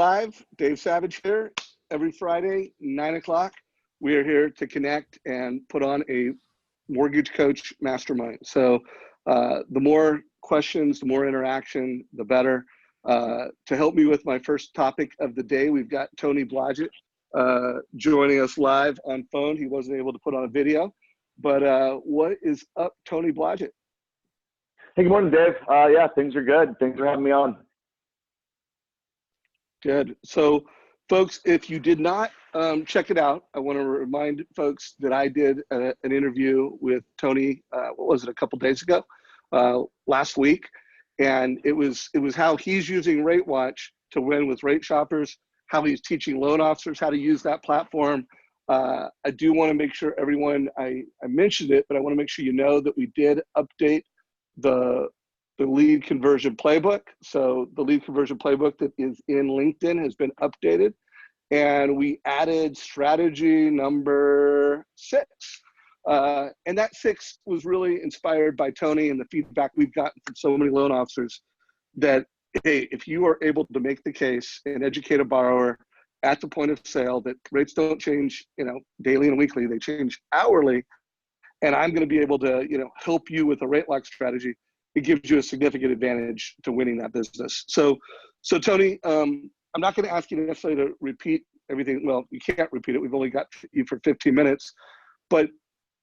Live, Dave Savage here. Every Friday, 9 o'clock, we are here to connect and put on a mortgage coach mastermind. So the more questions, the more interaction, the better. To help me with my first topic of the day, we've got Tony Blodgett joining us live on phone. He wasn't able to put on a video, but what is up, Tony Blodgett? Hey, good morning, Dave. Yeah, things are good. Thanks for having me on. Good. So, folks, if you did not check it out, I want to remind folks that I did an interview with Tony, what was it, a couple days ago, last week. And it was how he's using RateWatch to win with rate shoppers, how he's teaching loan officers how to use that platform. I do want to make sure everyone, I mentioned it, but I want to make sure you know that we did update the lead conversion playbook. So the lead conversion playbook that is in LinkedIn has been updated, and we added strategy number 6. And that 6 was really inspired by Tony and the feedback we've gotten from so many loan officers that, hey, if you are able to make the case and educate a borrower at the point of sale that rates don't change, daily and weekly, they change hourly, and I'm going to be able to, help you with a rate lock strategy, it gives you a significant advantage to winning that business. So Tony, I'm not going to ask you necessarily to repeat everything. Well, you can't repeat it. We've only got you for 15 minutes. But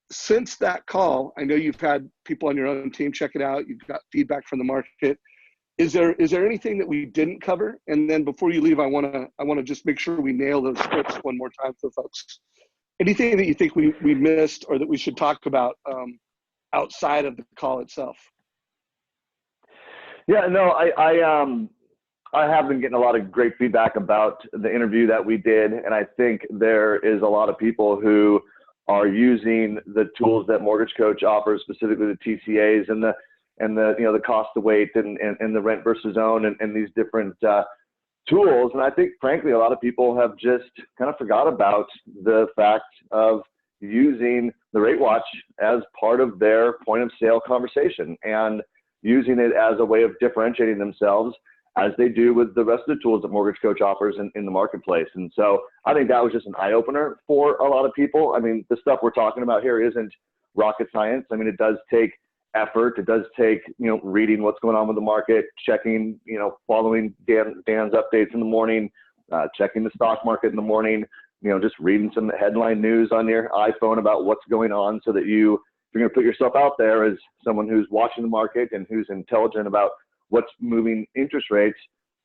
since that call, I know you've had people on your own team check it out. You've got feedback from the market. Is there anything that we didn't cover? And then before you leave, I want to just make sure we nail those scripts one more time for folks. Anything that you think we missed or that we should talk about outside of the call itself? Yeah, no, I have been getting a lot of great feedback about the interview that we did, and I think there is a lot of people who are using the tools that Mortgage Coach offers, specifically the TCAs and the cost to wait and the rent versus own and these different tools. And I think, frankly, a lot of people have just kind of forgot about the fact of using the RateWatch as part of their point of sale conversation and using it as a way of differentiating themselves as they do with the rest of the tools that Mortgage Coach offers in the marketplace. And so I think that was just an eye-opener for a lot of people. I mean, the stuff we're talking about here isn't rocket science. I mean, it does take effort. It does take, reading what's going on with the market, checking, following Dan's updates in the morning, checking the stock market in the morning, just reading some headline news on your iPhone about what's going on so that if you're going to put yourself out there as someone who's watching the market and who's intelligent about what's moving interest rates,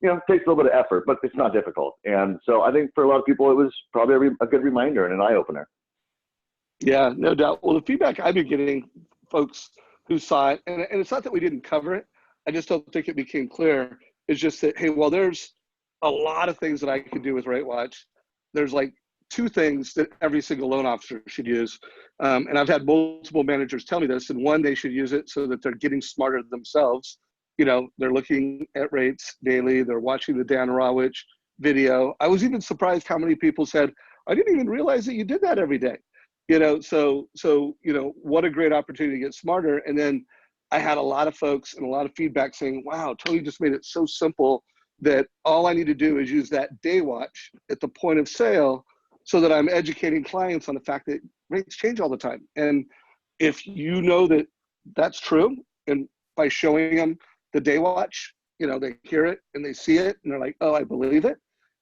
it takes a little bit of effort, but it's not difficult. And so I think for a lot of people, it was probably a good reminder and an eye-opener. Yeah, no doubt. Well, the feedback I've been getting, folks who saw it, and it's not that we didn't cover it, I just don't think it became clear, is just that, hey, well, there's a lot of things that I could do with RateWatch. There's like 2 things that every single loan officer should use. And I've had multiple managers tell me this, and one, they should use it so that they're getting smarter themselves. They're looking at rates daily. They're watching the Dan Rawich video. I was even surprised how many people said, I didn't even realize that you did that every day. So what a great opportunity to get smarter. And then I had a lot of folks and a lot of feedback saying, wow, Tony just made it so simple that all I need to do is use that day watch at the point of sale so that I'm educating clients on the fact that rates change all the time. And if you know that that's true, and by showing them the day watch, they hear it and they see it and they're like, oh, I believe it.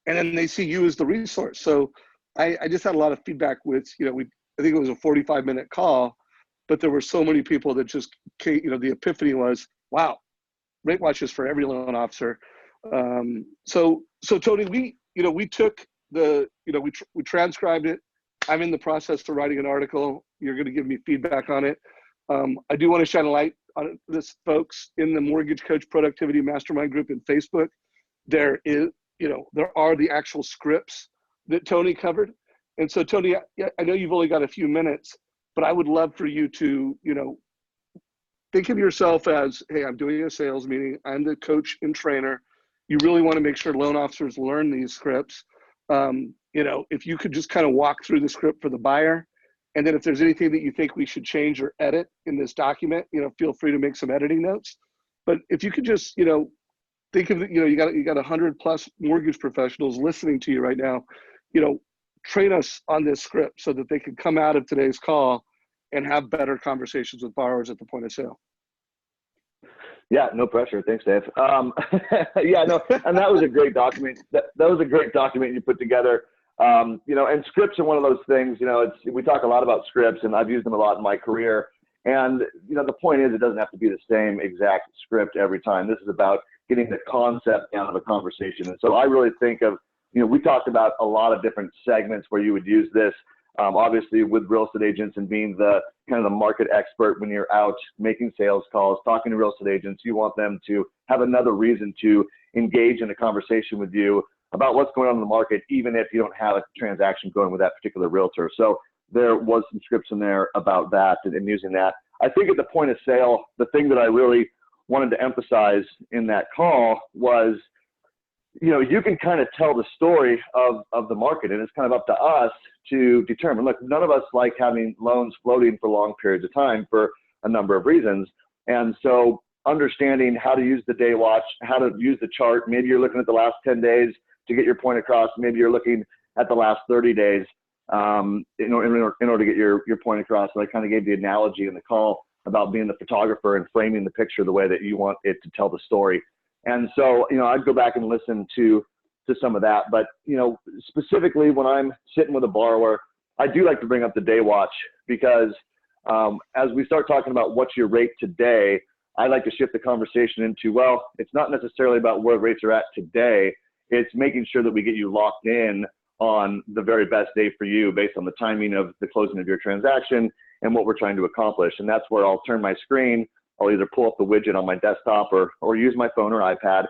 And then they see you as the resource. So I just had a lot of feedback with, I think it was a 45-minute call, but there were so many people that just came, the epiphany was, wow, RateWatch is for every loan officer. So Tony, we took we transcribed it. I'm in the process of writing an article. You're going to give me feedback on it. I do want to shine a light on this, folks. In the Mortgage Coach Productivity Mastermind group in Facebook, there are the actual scripts that Tony covered. And so, Tony, I know you've only got a few minutes, but I would love for you to, think of yourself as, hey, I'm doing a sales meeting. I'm the coach and trainer. You really want to make sure loan officers learn these scripts. If you could just kind of walk through the script for the buyer, and then if there's anything that you think we should change or edit in this document, feel free to make some editing notes. But if you could just, think of it, you got 100+ mortgage professionals listening to you right now. Train us on this script so that they can come out of today's call and have better conversations with borrowers at the point of sale. Yeah, no pressure. Thanks, Dave. Yeah, no, and that was a great document. That was a great document you put together. And scripts are one of those things, we talk a lot about scripts, and I've used them a lot in my career. And, the point is, it doesn't have to be the same exact script every time. This is about getting the concept down of a conversation. And so I really think of, we talked about a lot of different segments where you would use this. Obviously with real estate agents and being the kind of the market expert when you're out making sales calls, talking to real estate agents, you want them to have another reason to engage in a conversation with you about what's going on in the market, even if you don't have a transaction going with that particular realtor. So there was some scripts in there about that and using that. I think at the point of sale, the thing that I really wanted to emphasize in that call was, you can kind of tell the story of the market, and it's kind of up to us to determine. Look, none of us like having loans floating for long periods of time for a number of reasons. And so understanding how to use the day watch, how to use the chart, maybe you're looking at the last 10 days to get your point across. Maybe you're looking at the last 30 days in order to get your point across. So I kind of gave the analogy in the call about being the photographer and framing the picture the way that you want it to tell the story. And so, I'd go back and listen to some of that. But, specifically when I'm sitting with a borrower, I do like to bring up the day watch because as we start talking about what's your rate today, I like to shift the conversation into, well, it's not necessarily about where rates are at today. It's making sure that we get you locked in on the very best day for you based on the timing of the closing of your transaction and what we're trying to accomplish. And that's where I'll turn my screen. I'll either pull up the widget on my desktop or use my phone or iPad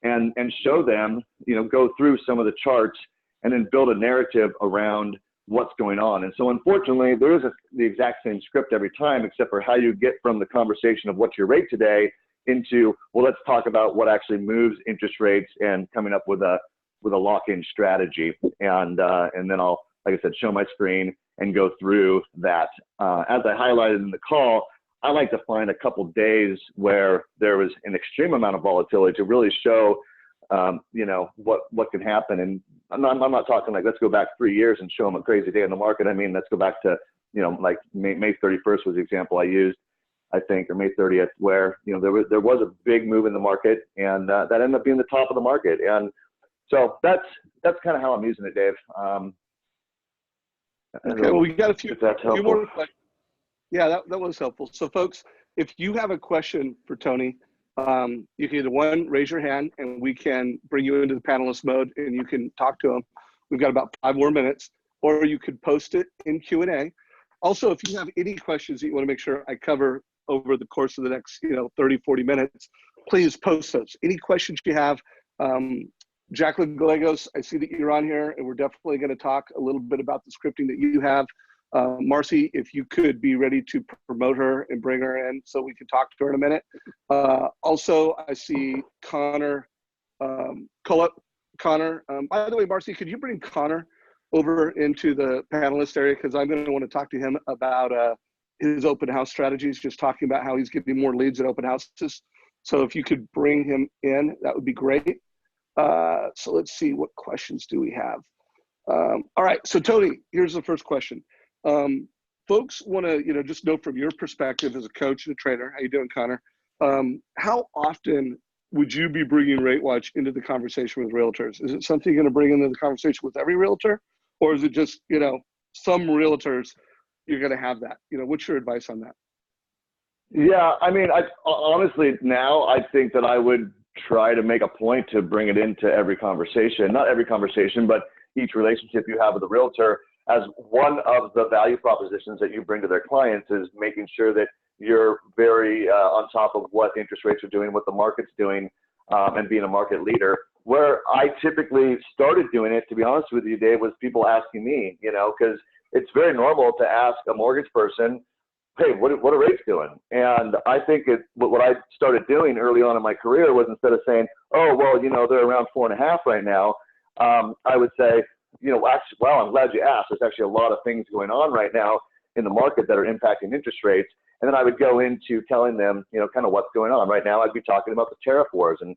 and show them, go through some of the charts and then build a narrative around what's going on. And so unfortunately, there isn't the exact same script every time, except for how you get from the conversation of what's your rate today into, well, let's talk about what actually moves interest rates and coming up with a lock-in strategy. And then I'll, like I said, show my screen and go through that. As I highlighted in the call, I like to find a couple days where there was an extreme amount of volatility to really show, what can happen. And I'm not talking like, let's go back 3 years and show them a crazy day in the market. I mean, let's go back to, like May 31st was the example I used, I think, or May 30th, where, there was a big move in the market and that ended up being the top of the market. And so that's kind of how I'm using it, Dave. Okay, well, we got a few more questions. Yeah, that was helpful. So folks, if you have a question for Tony, you can either raise your hand and we can bring you into the panelist mode and you can talk to him. We've got about 5 more minutes, or you could post it in Q&A. Also, if you have any questions that you want to make sure I cover over the course of the next 30, 40 minutes, please post those. Any questions you have. Jacqueline Gallegos, I see that you're on here, and we're definitely going to talk a little bit about the scripting that you have. Marcy, if you could be ready to promote her and bring her in so we can talk to her in a minute. Also, I see Connor. Connor, by the way, Marcy, could you bring Connor over into the panelist area? Because I'm going to want to talk to him about his open house strategies, just talking about how he's getting more leads at open houses. So if you could bring him in, that would be great. So let's see, what questions do we have? All right, so Tony, here's the first question. Folks want to, just know from your perspective as a coach and a trainer, how you doing, Connor? How often would you be bringing Rate Watch into the conversation with realtors? Is it something you're going to bring into the conversation with every realtor, or is it just, some realtors you're going to have that? What's your advice on that? Yeah, I mean, honestly, now I think that I would try to make a point to bring it into every conversation, not every conversation, but each relationship you have with a realtor, as one of the value propositions that you bring to their clients is making sure that you're very on top of what interest rates are doing, what the market's doing, and being a market leader. Where I typically started doing it, to be honest with you, Dave, was people asking me, because it's very normal to ask a mortgage person, hey, what are rates doing? And I think what I started doing early on in my career was, instead of saying, oh, well, they're around 4.5 right now, I would say, actually, well, I'm glad you asked. There's actually a lot of things going on right now in the market that are impacting interest rates. And then I would go into telling them, kind of what's going on right now. I'd be talking about the tariff wars and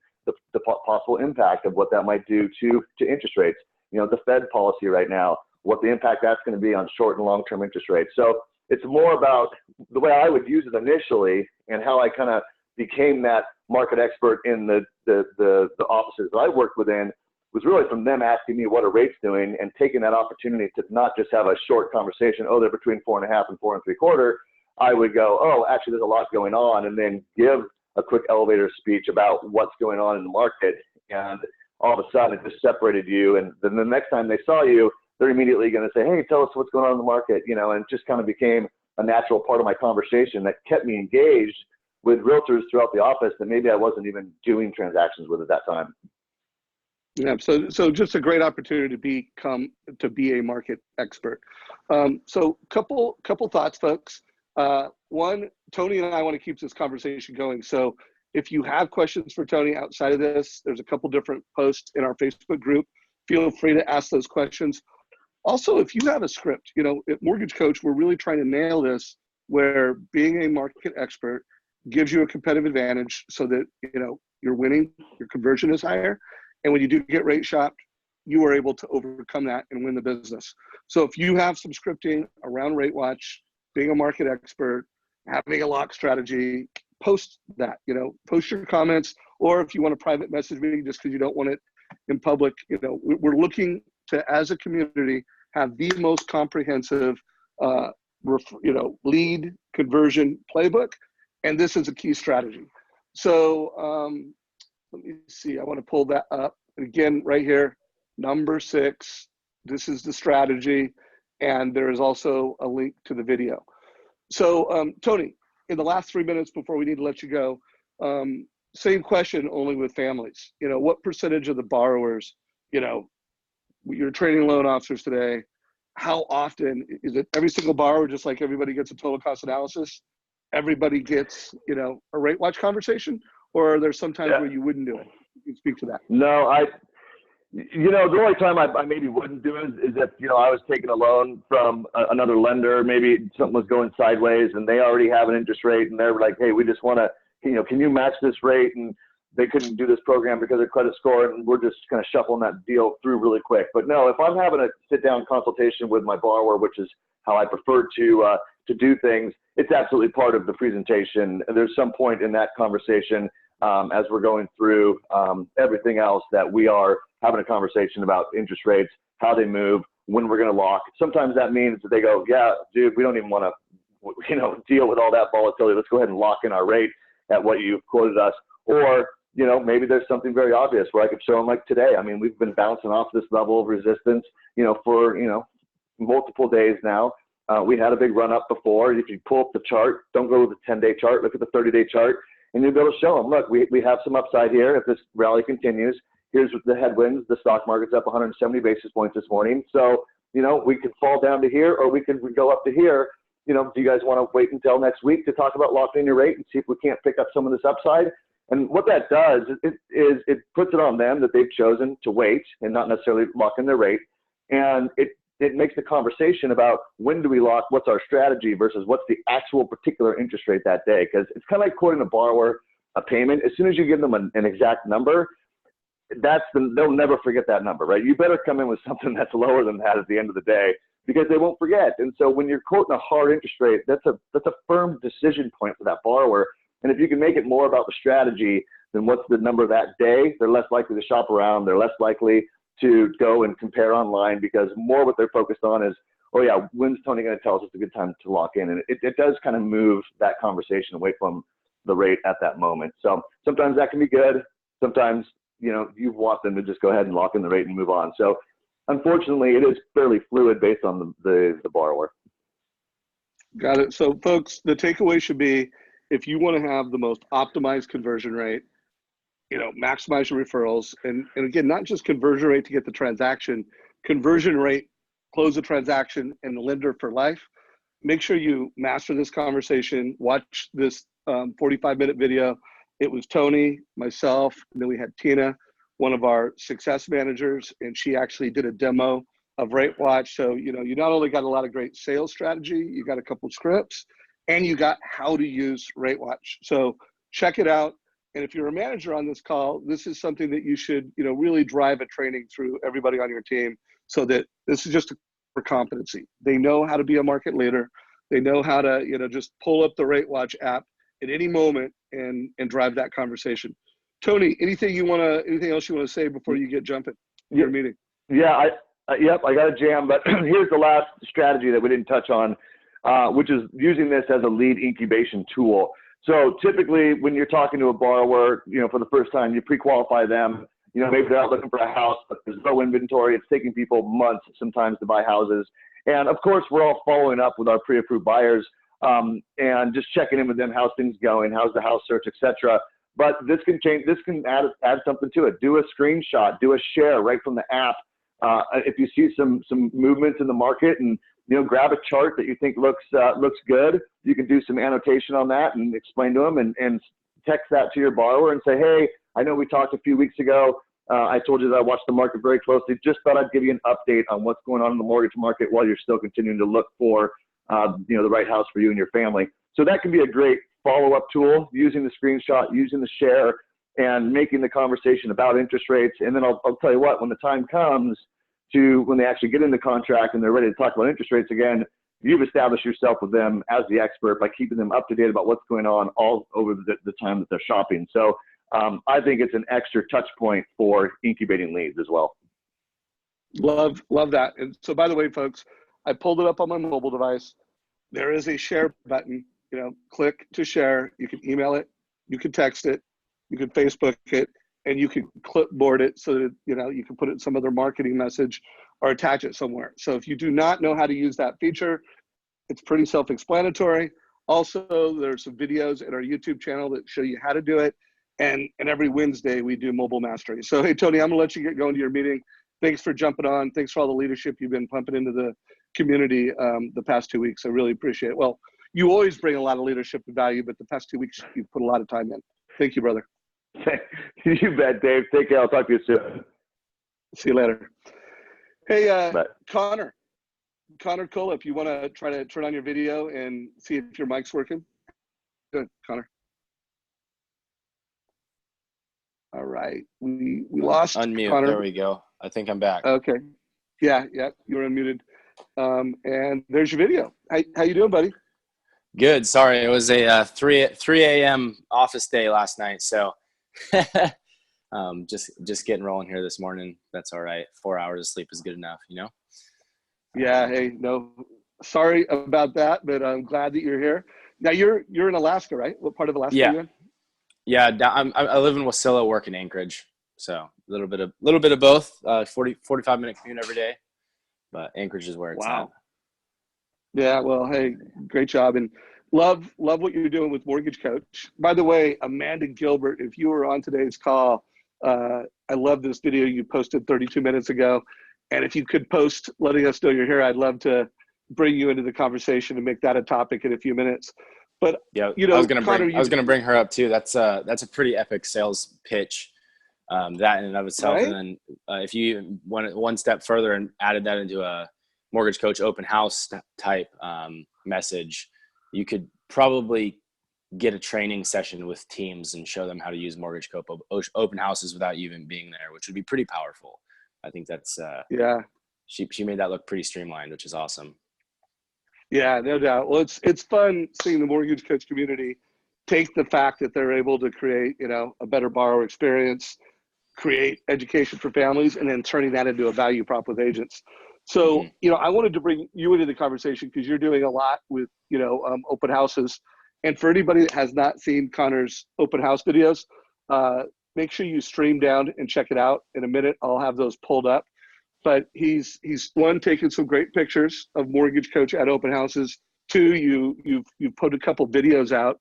the possible impact of what that might do to interest rates. You know, the Fed policy right now, what the impact that's going to be on short and long-term interest rates. So it's more about the way I would use it initially and how I kind of became that market expert in the offices that I worked within, was really from them asking me what a rate's doing and taking that opportunity to not just have a short conversation, oh, they're between 4.5 and 4.75. I would go, oh, actually there's a lot going on, and then give a quick elevator speech about what's going on in the market. And all of a sudden it just separated you. And then the next time they saw you, they're immediately going to say, hey, tell us what's going on in the market, you know, and it just kind of became a natural part of my conversation that kept me engaged with realtors throughout the office that maybe I wasn't even doing transactions with at that time. Yeah, so just a great opportunity to be a market expert. So couple thoughts, folks. One, Tony and I want to keep this conversation going. So if you have questions for Tony outside of this, there's a couple different posts in our Facebook group. Feel free to ask those questions. Also, if you have a script, you know, at Mortgage Coach, we're really trying to nail this, where being a market expert gives you a competitive advantage so that, you know, you're winning, your conversion is higher. And when you do get rate shopped, you are able to overcome that and win the business. So if you have some scripting around Rate Watch, being a market expert, having a lock strategy, post that, you know, post your comments, or if you want a private message me just because you don't want it in public, you know, we're looking to, as a community, have the most comprehensive, you know, lead conversion playbook. And this is a key strategy. So let me see, I want to pull that up. Again, right here, number 6, this is the strategy. And there is also a link to the video. So Tony, in the last 3 minutes before we need to let you go, same question, only with families. You know, what percentage of the borrowers, you know, you're training loan officers today, how often is it every single borrower, just like everybody gets a total cost analysis, everybody gets, you know, a rate watch conversation, or are there some times where you wouldn't do it? You can speak to that. No, you know, the only time I maybe wouldn't do it is if, you know, I was taking a loan from another lender, maybe something was going sideways and they already have an interest rate and they're like, hey, we just want to, you know, can you match this rate? And they couldn't do this program because of credit score, and we're just kind of shuffling that deal through really quick. But no, if I'm having a sit-down consultation with my borrower, which is how I prefer to do things, it's absolutely part of the presentation. And there's some point in that conversation as we're going through everything else that we are having a conversation about interest rates, how they move, when we're going to lock. Sometimes that means that they go, yeah, dude, we don't even want to, you know, deal with all that volatility. Let's go ahead and lock in our rate at what you've quoted us. Or, you know, maybe there's something very obvious where I could show them, like today. I mean, we've been bouncing off this level of resistance, you know, for, you know, multiple days now. We had a big run up before. If you pull up the chart, don't go with the 10-day chart, look at the 30-day chart, and you'll be able to show them, look, we have some upside here. If this rally continues, here's the headwinds. The stock market's up 170 basis points this morning. So, you know, we could fall down to here, or we can go up to here. You know, do you guys want to wait until next week to talk about locking in your rate and see if we can't pick up some of this upside? And what that does is it puts it on them that they've chosen to wait and not necessarily lock in their rate. And it makes the conversation about when do we lock, what's our strategy versus what's the actual particular interest rate that day. Because it's kind of like quoting a borrower a payment. As soon as you give them an exact number, they'll never forget that number, right? You better come in with something that's lower than that at the end of the day, because they won't forget. And so when you're quoting a hard interest rate, that's a firm decision point for that borrower. And if you can make it more about the strategy than what's the number that day, they're less likely to shop around. They're less likely to go and compare online, because more what they're focused on is, oh yeah, when's Tony going to tell us it's a good time to lock in? And it does kind of move that conversation away from the rate at that moment. So sometimes that can be good. Sometimes, you know, you want them to just go ahead and lock in the rate and move on. So unfortunately, it is fairly fluid based on the borrower. Got it. So folks, the takeaway should be, if you want to have the most optimized conversion rate, you know, maximize your referrals. And again, not just conversion rate to get the transaction, conversion rate, close the transaction, and the lender for life. Make sure you master this conversation. Watch this 45-minute video. It was Tony, myself, and then we had Tina, one of our success managers, and she actually did a demo of Rate Watch. So, you know, you not only got a lot of great sales strategy, you got a couple scripts, and you got how to use Rate Watch. So check it out. And if you're a manager on this call, this is something that you should, really drive a training through everybody on your team, so that this is just for competency. They know how to be a market leader. They know how to, just pull up the Rate Watch app at any moment and drive that conversation. Tony, anything else you want to say before you get jumping in your meeting? Yeah, yep, I got a jam, but here's the last strategy that we didn't touch on, which is using this as a lead incubation tool. So typically when you're talking to a borrower, for the first time, you pre-qualify them, maybe they're out looking for a house, but there's no inventory. It's taking people months sometimes to buy houses. And of course, we're all following up with our pre-approved buyers and just checking in with them. How's things going? How's the house search, etc. But this can change. This can add something to it. Do a screenshot. Do a share right from the app. If you see some movements in the market, and grab a chart that you think looks good, you can do some annotation on that and explain to them, and text that to your borrower and say, hey, I know we talked a few weeks ago. I told you that I watched the market very closely. Just thought I'd give you an update on what's going on in the mortgage market while you're still continuing to look for the right house for you and your family. So that can be a great follow-up tool, using the screenshot, using the share, and making the conversation about interest rates. And then I'll tell you what, when the time comes to when they actually get into contract and they're ready to talk about interest rates again, you've established yourself with them as the expert by keeping them up to date about what's going on all over the time that they're shopping. So I think it's an extra touch point for incubating leads as well. Love that. And so, by the way, folks, I pulled it up on my mobile device. There is a share button. Click to share. You can email it, you can text it, you can Facebook it, and you can clipboard it so that you can put it in some other marketing message or attach it somewhere. So if you do not know how to use that feature, it's pretty self-explanatory. Also, there's some videos at our YouTube channel that show you how to do it. And every Wednesday we do mobile mastery. So hey, Tony, I'm gonna let you get going to your meeting. Thanks for jumping on. Thanks for all the leadership you've been pumping into the community the past 2 weeks. I really appreciate it. Well, you always bring a lot of leadership and value, but the past 2 weeks you've put a lot of time in. Thank you, brother. You bet, Dave. Take care. I'll talk to you soon. See you later. Hey, Connor Cole, if you want to try to turn on your video and see if your mic's working. Good, Connor. All right, we lost Unmute. Connor. There we go. I think I'm back. Okay. Yeah, you're unmuted. And there's your video. How you doing, buddy? Good. Sorry, it was a 3 a.m. office day last night, so just getting rolling here this morning. That's all right. 4 hours of sleep is good enough, Yeah. Hey, no, sorry about that, but I'm glad that you're here. Now you're in Alaska, right? What part of Alaska are you in? Yeah. I live in Wasilla, work in Anchorage, so a little bit of both. 45-minute commute every day, but Anchorage is where it's at. Yeah. Well, hey, great job, and love what you're doing with Mortgage Coach. By the way, Amanda Gilbert, if you were on today's call, I love this video you posted 32 minutes ago. And if you could post letting us know you're here, I'd love to bring you into the conversation and make that a topic in a few minutes. But yeah, I was gonna bring her up too. That's a pretty epic sales pitch, that in and of itself. Right? And then if you went one step further and added that into a Mortgage Coach open house type message, you could probably get a training session with teams and show them how to use Mortgage Coach open houses without you even being there, which would be pretty powerful. I think that's she made that look pretty streamlined, which is awesome. Yeah, no doubt. Well, it's fun seeing the Mortgage Coach community take the fact that they're able to create, a better borrower experience, create education for families, and then turning that into a value prop with agents. So, I wanted to bring you into the conversation because you're doing a lot with, open houses. And for anybody that has not seen Connor's open house videos, make sure you stream down and check it out. In a minute, I'll have those pulled up. But he's one, taken some great pictures of Mortgage Coach at open houses. Two, you've put a couple videos out.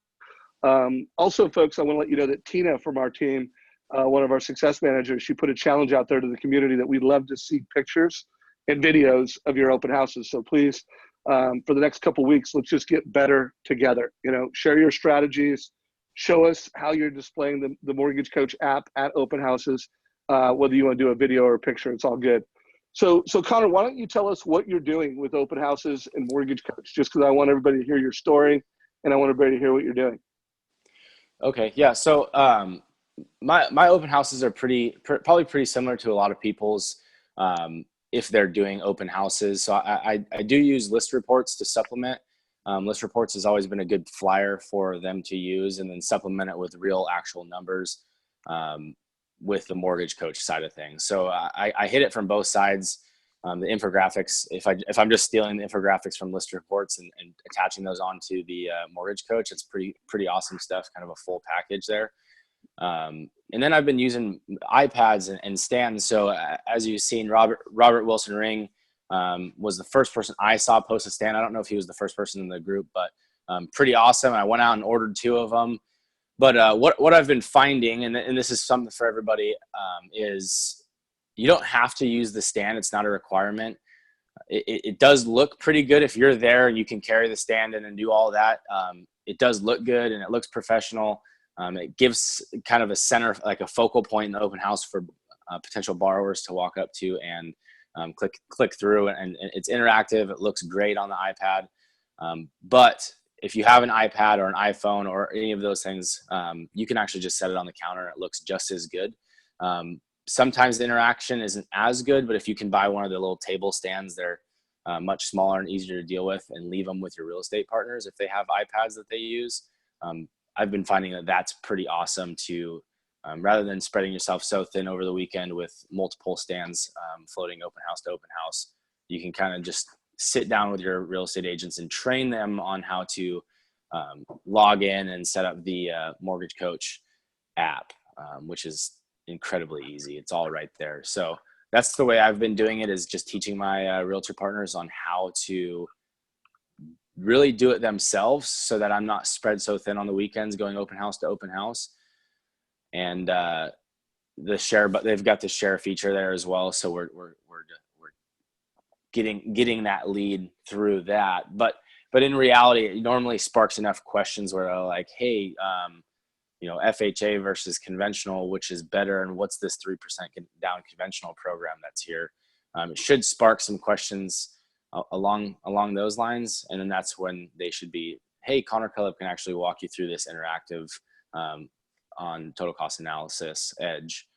Also, folks, I want to let you know that Tina from our team, one of our success managers, she put a challenge out there to the community that we'd love to see pictures and videos of your open houses. So please, for the next couple of weeks, let's just get better together. Share your strategies, show us how you're displaying the Mortgage Coach app at open houses. Whether you want to do a video or a picture, it's all good. So Connor, why don't you tell us what you're doing with open houses and Mortgage Coach, just because I want everybody to hear your story and I want everybody to hear what you're doing. Okay. Yeah. So my open houses are probably pretty similar to a lot of people's, if they're doing open houses. So I do use list reports to supplement. List reports has always been a good flyer for them to use, and then supplement it with real actual numbers with the mortgage coach side of things. So I hit it from both sides. The infographics, if I'm just stealing the infographics from list reports and attaching those onto the mortgage coach, it's pretty awesome stuff, kind of a full package there. And then I've been using iPads and stands. So as you've seen, Robert Wilson Ring was the first person I saw post a stand. I don't know if he was the first person in the group, but pretty awesome. I went out and ordered 2 of them. But what I've been finding, and this is something for everybody, is you don't have to use the stand. It's not a requirement. It does look pretty good if you're there and you can carry the stand in and do all that. It does look good and it looks professional. It gives kind of a center, like a focal point in the open house for potential borrowers to walk up to and click through, and it's interactive. It looks great on the iPad. But if you have an iPad or an iPhone or any of those things, you can actually just set it on the counter and it looks just as good. Sometimes the interaction isn't as good, but if you can buy one of the little table stands, they're much smaller and easier to deal with, and leave them with your real estate partners if they have iPads that they use. I've been finding that that's pretty awesome to, rather than spreading yourself so thin over the weekend with multiple stands floating open house to open house. You can kind of just sit down with your real estate agents and train them on how to log in and set up the Mortgage Coach app, which is incredibly easy. It's all right there. So that's the way I've been doing it, is just teaching my realtor partners on how to really do it themselves so that I'm not spread so thin on the weekends going open house to open house. And the share, but they've got the share feature there as well. So we're getting that lead through that. But in reality, it normally sparks enough questions where they're like, hey, FHA versus conventional, which is better? And what's this 3% down conventional program that's here? It should spark some questions along those lines. And then that's when they should be, hey, Connor Cullip can actually walk you through this interactive on total cost analysis edge.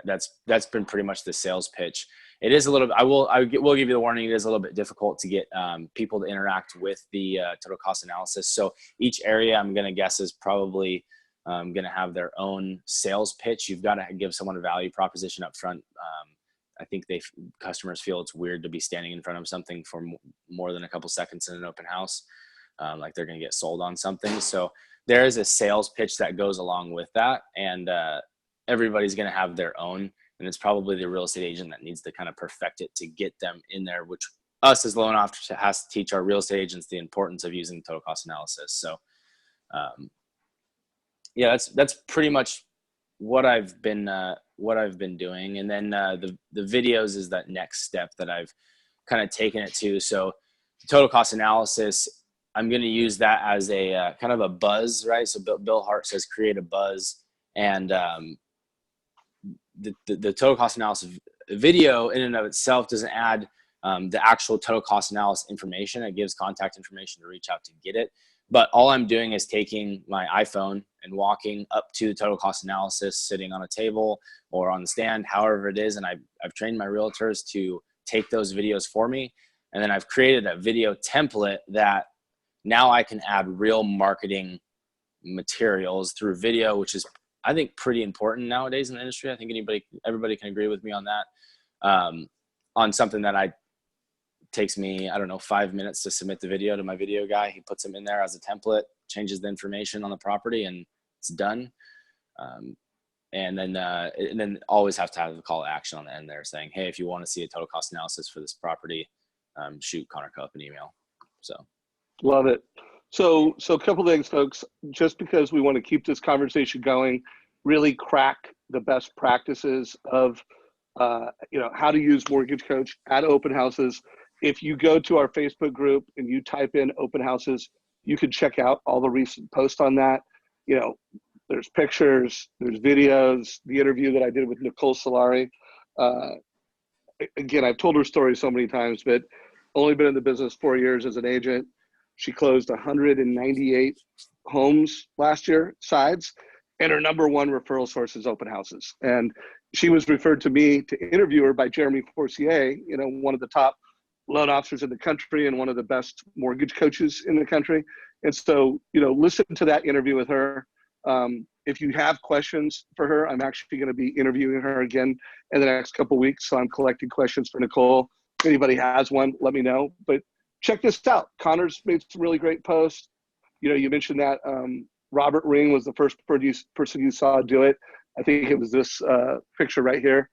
That's been pretty much the sales pitch. It is a little, I will give you the warning. It is a little bit difficult to get people to interact with the total cost analysis. So each area, I'm going to guess, is probably going to have their own sales pitch. You've got to give someone a value proposition up front. I think customers feel it's weird to be standing in front of something for more than a couple seconds in an open house, like they're going to get sold on something. So there is a sales pitch that goes along with that, and everybody's going to have their own. And it's probably the real estate agent that needs to kind of perfect it to get them in there, which us as loan officers has to teach our real estate agents the importance of using total cost analysis. So, yeah, that's pretty much what I've been doing. And then the videos is that next step that I've kind of taken it to. So total cost analysis, I'm going to use that as a kind of a buzz, right? So Bill Hart says create a buzz, and the total cost analysis video in and of itself doesn't add the actual total cost analysis information. It gives contact information to reach out to get it. But all I'm doing is taking my iPhone and walking up to the total cost analysis, sitting on a table or on the stand, however it is. And I've trained my realtors to take those videos for me. And then I've created a video template that now I can add real marketing materials through video, which is, I think, pretty important nowadays in the industry. I think everybody can agree with me on that. On something that takes me, 5 minutes to submit the video to my video guy. He puts them in there as a template, changes the information on the property, and it's done. And then always have to have the call to action on the end there saying, hey, if you want to see a total cost analysis for this property, shoot Connor Cullip an email. So love it. So a couple things, folks. Just because we want to keep this conversation going, really crack the best practices of how to use Mortgage Coach at open houses. If you go to our Facebook group and you type in open houses, you can check out all the recent posts on that. There's pictures, there's videos, the interview that I did with Nicole Solari. Again, I've told her story so many times, but only been in the business 4 years as an agent. She closed 198 homes last year, sides, and her number one referral source is open houses. And she was referred to me to interview her by Jeremy Forcier, one of the top loan officers in the country and one of the best mortgage coaches in the country. And so, listen to that interview with her. If you have questions for her, I'm actually going to be interviewing her again in the next couple of weeks. So I'm collecting questions for Nicole. If anybody has one, let me know. But check this out. Connor's made some really great posts. You mentioned that Robert Ring was the first person you saw do it. I think it was this picture right here.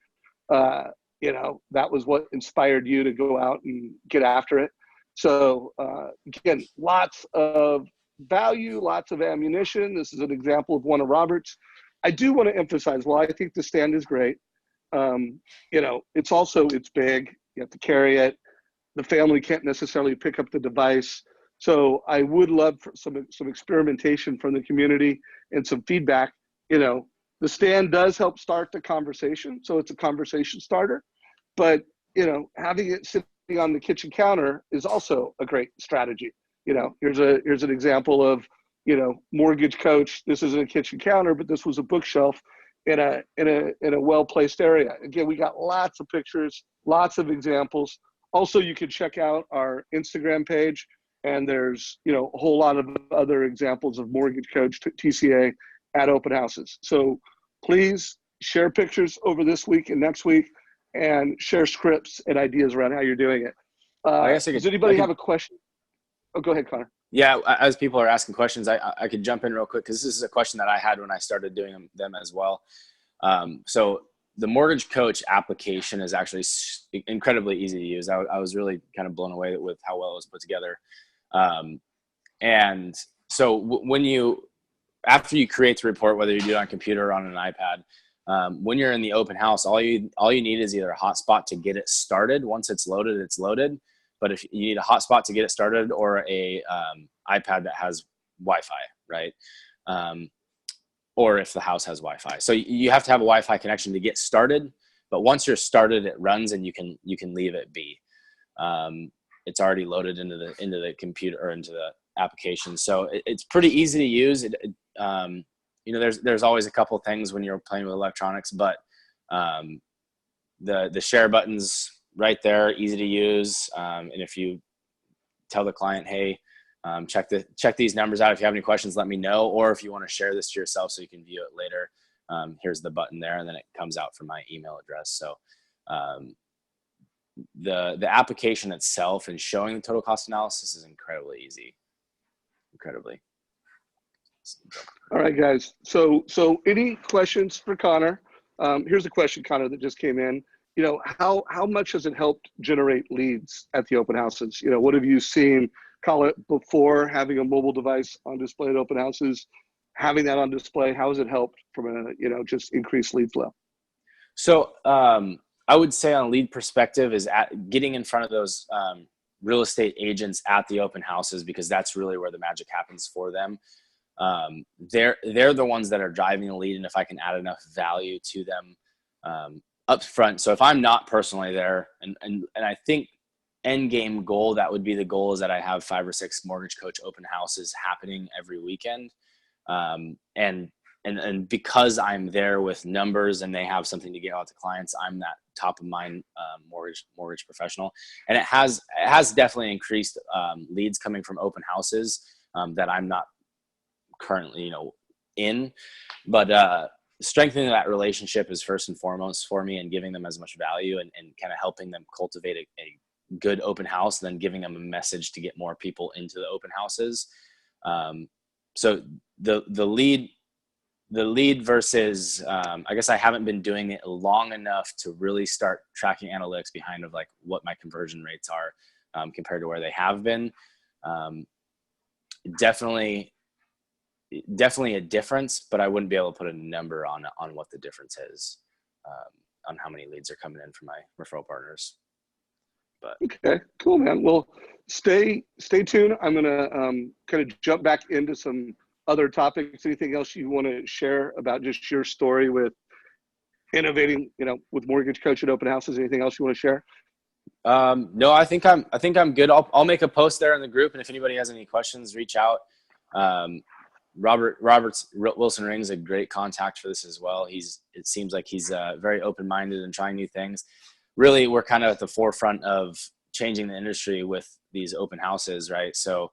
That was what inspired you to go out and get after it. So again, lots of value, lots of ammunition. This is an example of one of Robert's. I do want to emphasize, while I think the stand is great, it's big. You have to carry it. The family can't necessarily pick up the device. So I would love for some experimentation from the community and some feedback. The stand does help start the conversation. So it's a conversation starter, but having it sitting on the kitchen counter is also a great strategy. Here's an example of, mortgage coach. This isn't a kitchen counter, but this was a bookshelf in a well-placed area. Again, we got lots of pictures, lots of examples. Also, you can check out our Instagram page, and there's, a whole lot of other examples of mortgage coach TCA at open houses. So please share pictures over this week and next week, and share scripts and ideas around how you're doing it. Does anybody have a question? Oh, go ahead, Connor. Yeah, as people are asking questions, I could jump in real quick because this is a question that I had when I started doing them as well. So the Mortgage Coach application is actually incredibly easy to use. I was really kind of blown away with how well it was put together. And so after you create the report, whether you do it on a computer or on an iPad, when you're in the open house, all you need is either a hotspot to get it started. Once it's loaded, it's loaded. But if you need a hotspot to get it started, or a iPad that has Wi-Fi, right? Or if the house has Wi-Fi. So you have to have a Wi-Fi connection to get started. But once you're started, it runs, and you can leave it be. It's already loaded into the computer or into the application. So it's pretty easy to use. There's always a couple things when you're playing with electronics, but the share buttons right there, easy to use. And if you tell the client, hey, check these numbers out. If you have any questions, let me know. Or if you want to share this to yourself so you can view it later, here's the button there, and then it comes out from my email address. So the application itself and showing the total cost analysis is incredibly easy. Incredibly. All right, guys. So any questions for Connor? Here's a question, Connor, that just came in. How much has it helped generate leads at the open houses? What have you seen, call it, before having a mobile device on display at open houses, having that on display? How has it helped from just increased lead flow? So I would say on a lead perspective is getting in front of those real estate agents at the open houses, because that's really where the magic happens for them. They're the ones that are driving the lead, and if I can add enough value to them up front. So if I'm not personally there, and I think end game goal, that would be the goal, is that I have 5 or 6 Mortgage Coach open houses happening every weekend. And because I'm there with numbers and they have something to get out to clients, I'm that top of mind mortgage professional. And it has definitely increased leads coming from open houses that I'm not currently, in, but strengthening that relationship is first and foremost for me, and giving them as much value and kind of helping them cultivate a good open house, and then giving them a message to get more people into the open houses. So the lead versus, I guess I haven't been doing it long enough to really start tracking analytics behind of like what my conversion rates are compared to where they have been. Definitely a difference, but I wouldn't be able to put a number on what the difference is, on how many leads are coming in from my referral partners. But okay, cool, man. Well, stay tuned. I'm gonna kind of jump back into some other topics. Anything else you want to share about just your story with innovating, with Mortgage Coach at open houses? Anything else you want to share? No, I think I'm good. I'll make a post there in the group, and if anybody has any questions, reach out. Wilson Ring's a great contact for this as well. It seems like he's very open-minded and trying new things. Really, we're kind of at the forefront of changing the industry with these open houses, right? So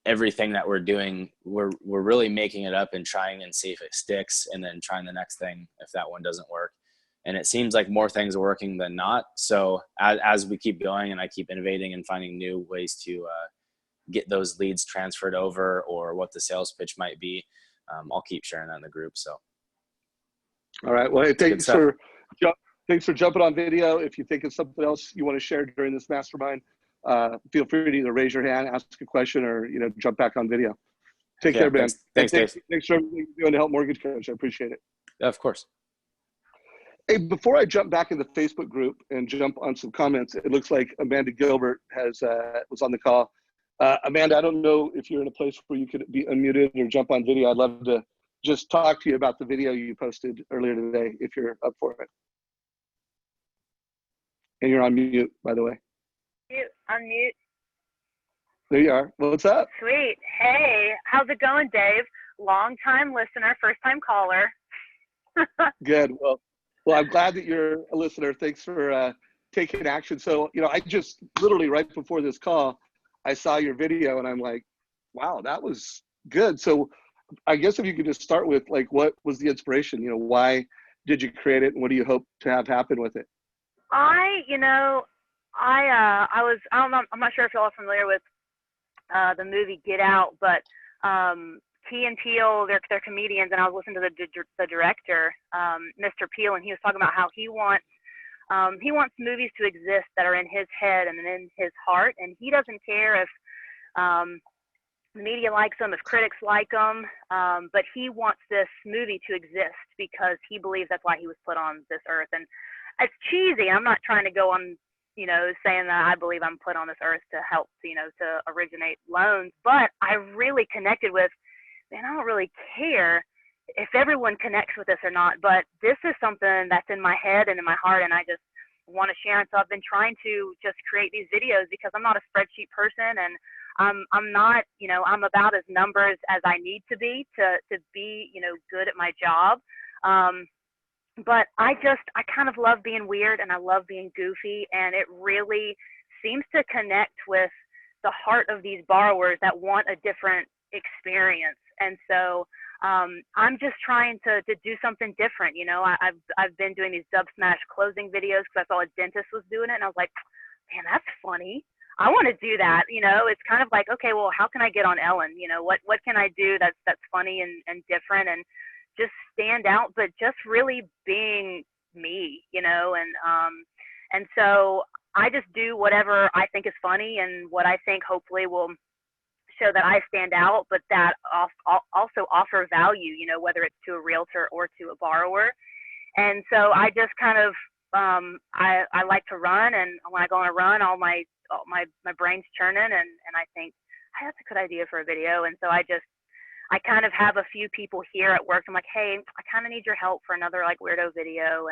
everything that we're doing, we're really making it up and trying and see if it sticks, and then trying the next thing if that one doesn't work. And it seems like more things are working than not. So as we keep going and I keep innovating and finding new ways to get those leads transferred over, or what the sales pitch might be, I'll keep sharing that in the group. So. All right. Well, thanks for jumping on video. If you think of something else you want to share during this mastermind, feel free to either raise your hand, ask a question, or jump back on video. Take care, man. Thanks, Dave. Thanks for everything you're doing to help Mortgage Coach. I appreciate it. Yeah, of course. Hey, before I jump back in the Facebook group and jump on some comments, it looks like Amanda Gilbert was on the call. Amanda, I don't know if you're in a place where you could be unmuted or jump on video. I'd love to just talk to you about the video you posted earlier today, if you're up for it. And you're on mute, by the way. Unmute. There you are. What's up? Sweet. Hey, how's it going, Dave? Long-time listener, first-time caller. Good. Well, I'm glad that you're a listener. Thanks for taking action. So, I just literally right before this call, I saw your video and I'm like, wow, that was good. So I guess if you could just start with what was the inspiration? Why did you create it, and what do you hope to have happen with it? I'm not sure if y'all are familiar with the movie Get Out, but Key and Peele, they're comedians, and I was listening to the director, Mr. Peele, and he was talking about how he wants movies to exist that are in his head and in his heart, and he doesn't care if the media likes them, if critics like them, but he wants this movie to exist because he believes that's why he was put on this earth. And it's cheesy. I'm not trying to go on, saying that I believe I'm put on this earth to help, to originate loans, but I really connected with, man, I don't really care if everyone connects with this or not, but this is something that's in my head and in my heart, and I just want to share. And so I've been trying to just create these videos because I'm not a spreadsheet person, and I'm not, I'm about as numbers as I need to be good at my job. But I kind of love being weird, and I love being goofy, and it really seems to connect with the heart of these borrowers that want a different experience. And so I'm just trying to do something different. I've been doing these dub smash closing videos because I saw a dentist was doing it, and I was like, man, that's funny. I want to do that. It's kind of like, okay, well, how can I get on Ellen? What can I do that's funny and different and just stand out, but just really being me, and so I just do whatever I think is funny and what I think hopefully will show that I stand out, but that also offer value, whether it's to a realtor or to a borrower. And so I just kind of, I like to run, and when I go on a run, all my brain's churning, and I think, hey, that's a good idea for a video. And so I kind of have a few people here at work. I'm like, hey, I kind of need your help for another weirdo video.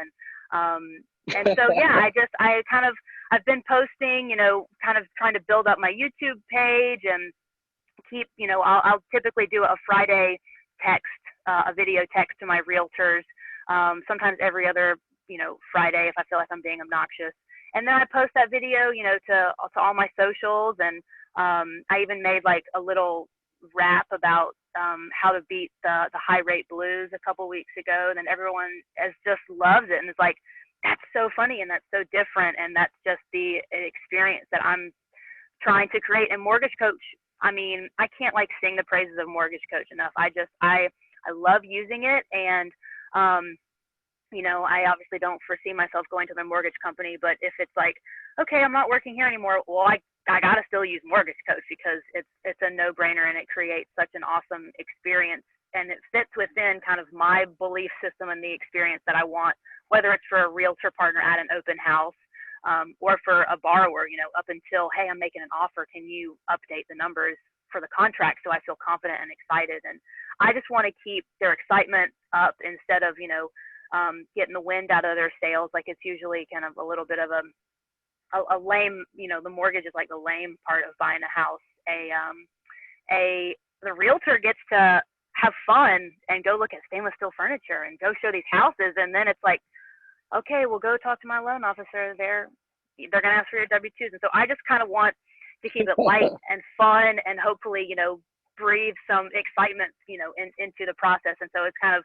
And so, yeah, I've been posting, kind of trying to build up my YouTube page and keep, I'll typically do a Friday text, a video text to my realtors, sometimes every other, Friday if I feel like I'm being obnoxious. And then I post that video, to all my socials. And I even made a little rap about how to beat the high rate blues a couple weeks ago. And then everyone has just loved it. And it's like, that's so funny and that's so different. And that's just the experience that I'm trying to create. And Mortgage Coach, I mean, I can't sing the praises of Mortgage Coach enough. I love using it. And, I obviously don't foresee myself going to the mortgage company, but if it's okay, I'm not working here anymore, well, I got to still use Mortgage Coach because it's a no-brainer and it creates such an awesome experience, and it fits within kind of my belief system and the experience that I want, whether it's for a realtor partner at an open house, or for a borrower, up until, hey, I'm making an offer, can you update the numbers for the contract so I feel confident and excited? And I just want to keep their excitement up instead of, getting the wind out of their sails. It's usually kind of a little bit of a lame, the mortgage is the lame part of buying a house. A the realtor gets to have fun and go look at stainless steel furniture and go show these houses. And then it's like, okay, we'll go talk to my loan officer. They're going to ask for your W-2s. And so I just kind of want to keep it light and fun and hopefully, breathe some excitement, into the process. And so it's kind of,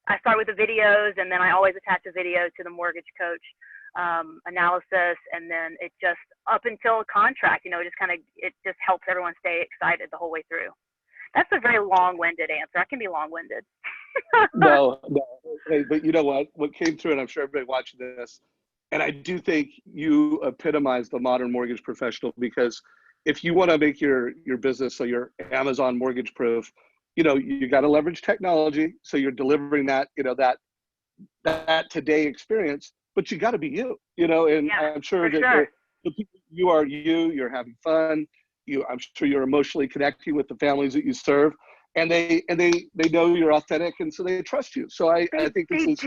I start with the videos, and then I always attach a video to the mortgage coach analysis. And then it just up until a contract, it just helps everyone stay excited the whole way through. That's a very long-winded answer. I can be long-winded. No. Hey, but you know what came through, and I'm sure everybody watching this, and I do think you epitomize the modern mortgage professional, because if you want to make your business so you're Amazon mortgage proof, you got to leverage technology. So you're delivering that, that today experience, but you got to be you, and yeah, I'm sure that the people, you are you're having fun. I'm sure you're emotionally connecting with the families that you serve, and they know you're authentic, and so they trust you. So I think this is.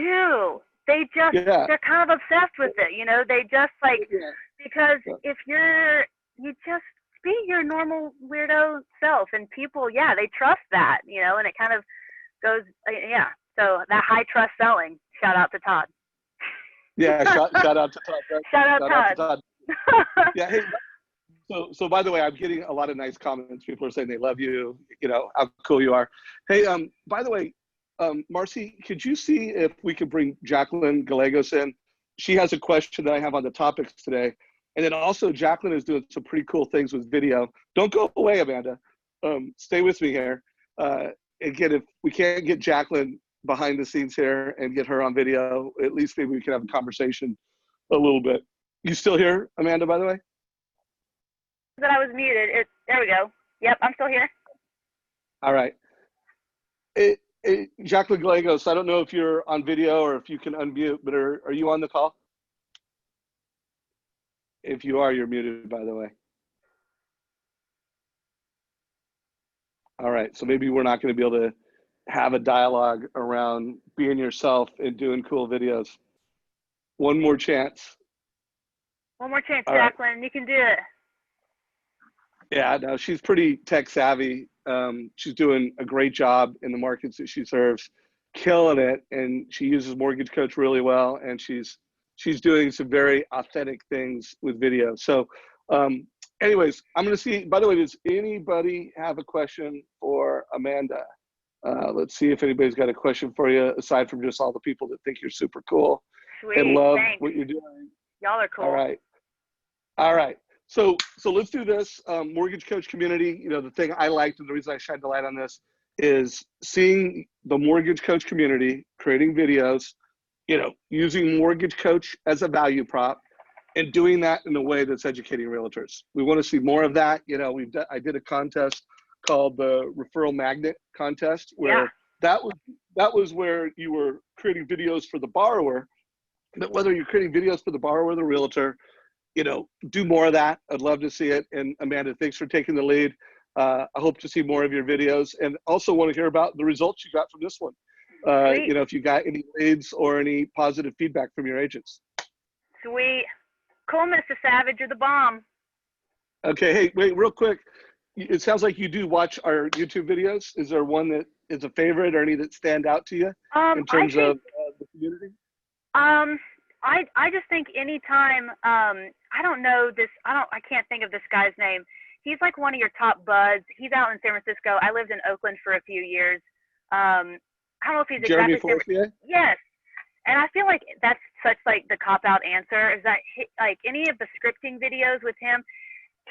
They just, they're kind of obsessed with it, they just because if you just be your normal weirdo self, and people, they trust that, and it kind of goes, so that high trust selling, shout out to Todd. Yeah, shout out to Todd. Shout out to Todd. Yeah, hey, so by the way, I'm getting a lot of nice comments. People are saying they love you, how cool you are. Hey, by the way, Marcy, could you see if we could bring Jacqueline Gallegos in? She has a question that I have on the topics today. And then also Jacqueline is doing some pretty cool things with video. Don't go away, Amanda. Stay with me here. Again, if we can't get Jacqueline behind the scenes here and get her on video, at least maybe we can have a conversation a little bit. You still here, Amanda, by the way? That I was muted. There we go. Yep, I'm still here. All right. Jacqueline Gallegos, I don't know if you're on video or if you can unmute, but are you on the call? If you are, you're muted, by the way. All right, so maybe we're not going to be able to have a dialogue around being yourself and doing cool videos. One more chance. One more chance, All Jacqueline. right. You can do it. Yeah, no, she's pretty tech savvy. She's doing a great job in the markets that she serves, killing it, and she uses Mortgage Coach really well, and she's doing some very authentic things with video. So anyways, I'm going to see, by the way, does anybody have a question for Amanda? Let's see if anybody's got a question for you, aside from just all the people that think you're super cool. Sweet, and love thanks. what you're doing. Y'all are cool. All right. So let's do this. Mortgage Coach community, the thing I liked and the reason I shined the light on this is seeing the Mortgage Coach community creating videos, using Mortgage Coach as a value prop and doing that in a way that's educating realtors. We want to see more of that. I did a contest called the Referral Magnet Contest, where that was where you were creating videos for the borrower. But whether you're creating videos for the borrower or the realtor, do more of that. I'd love to see it. And Amanda, thanks for taking the lead. I hope to see more of your videos, and also want to hear about the results you got from this one. If you got any leads or any positive feedback from your agents. Sweet. Cool, Mr. Savage, you're the bomb. Okay, hey, wait, real quick. It sounds like you do watch our YouTube videos. Is there one that is a favorite or any that stand out to you in terms of the community? I just think anytime, I don't know this, I can't think of this guy's name. He's like one of your top buds. He's out in San Francisco. I lived in Oakland for a few years. I don't know if he's Jeremy exactly. Forcier? Yes. And I feel like that's such like the cop-out answer is that like any of the scripting videos with him,